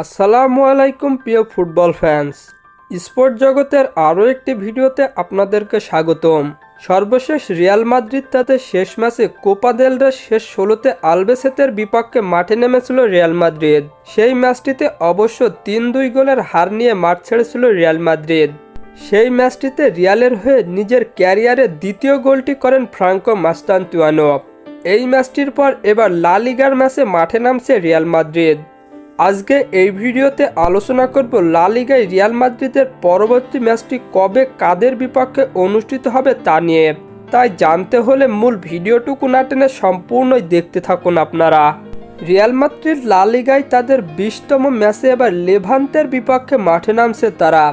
আসসালামু আলাইকুম প্রিয় ফুটবল ফ্যান্স। স্পোর্ট জগতের আরও একটি ভিডিওতে আপনাদেরকে স্বাগতম। সর্বশেষ রিয়াল মাদ্রিদ তাদের শেষ ম্যাচে কোপা দেল রে শেষ 16তে আলবেসেতের বিপক্ষে মাঠে নেমেছিল রিয়াল মাদ্রিদ। সেই ম্যাচটিতে অবশ্য 3-2 গোলের হার নিয়ে মাঠ ছেড়েছিল রিয়াল মাদ্রিদ। সেই ম্যাচটিতে রিয়ালের হয়ে নিজের ক্যারিয়ারের দ্বিতীয় গোলটি করেন ফ্রাঙ্কো মাস্তান্তুয়ানো। এই ম্যাচটির পর এবার লা লিগার ম্যাচে মাঠে নামছে রিয়াল মাদ্রিদ। আজকে এই ভিডিওতে আলোচনা করব লা লিগায় রিয়াল মাদ্রিদের পরবর্তী ম্যাচটি কবে কাদের বিপক্ষে অনুষ্ঠিত হবে তা নিয়ে। তাই জানতে হলে মূল ভিডিওটুকু না টেনে সম্পূর্ণই দেখতে থাকুন আপনারা। রিয়াল মাদ্রিদ লা লিগায় তাদের 20তম ম্যাচে এবার লেভান্তের বিপক্ষে মাঠে নামছে তারা।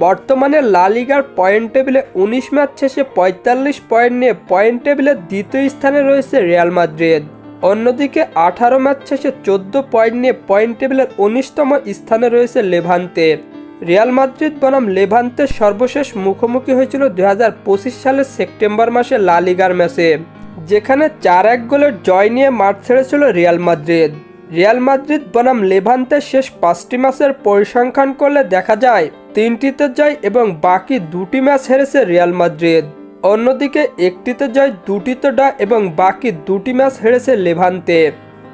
বর্তমানে লা লিগার পয়েন্ট টেবিলে 19 ম্যাচ শেষে 45 পয়েন্ট নিয়ে পয়েন্ট টেবিলের দ্বিতীয় স্থানে রয়েছে রিয়াল মাদ্রিদ। অন্যদিকে 18 ম্যাচ শেষে 14 পয়েন্ট নিয়ে পয়েন্ট টেবিলের 19তম স্থানে রয়েছে লেভান্তে। রিয়াল মাদ্রিদ বনাম লেভান্তের সর্বশেষ মুখোমুখি হয়েছিল 2025 সালের সেপ্টেম্বর মাসে লা লিগার ম্যাচে, যেখানে 4-1 গোলের জয় নিয়ে মাঠ ছেড়েছিল রিয়াল মাদ্রিদ। রিয়াল মাদ্রিদ বনাম লেভান্তের শেষ 5টি ম্যাচের পরিসংখ্যান করলে দেখা যায় 3টিতে জয় এবং বাকি 2টি ম্যাচ হেরেছে রিয়াল মাদ্রিদ। অন্যদিকে 1টিতে জয়, 2টিতে ড্র এবং বাকি 2টি ম্যাচ হেরেছে লেভান্তে।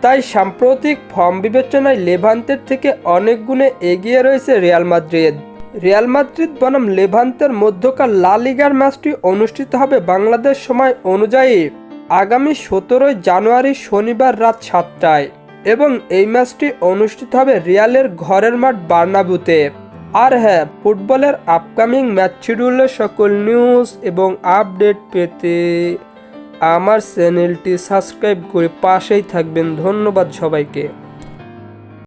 তাই সাম্প্রতিক ফর্ম বিবেচনায় লেভান্তের থেকে অনেক গুণে এগিয়ে রয়েছে রিয়াল মাদ্রিদ। রিয়াল মাদ্রিদ বনাম লেভান্তের মধ্যকার লা লিগার ম্যাচটি অনুষ্ঠিত হবে বাংলাদেশ সময় অনুযায়ী আগামী 17 জানুয়ারি শনিবার রাত 7টায় এবং এই ম্যাচটি অনুষ্ঠিত হবে রিয়ালের ঘরের মাঠ বার্নাব্যুতে। আর হ্যাঁ, ফুটবলের আপকামিং ম্যাচ শিডিউলের সকল নিউজ এবং আপডেট পেতে আমার চ্যানেলটি সাবস্ক্রাইব করে পাশেই থাকবেন। ধন্যবাদ সবাইকে।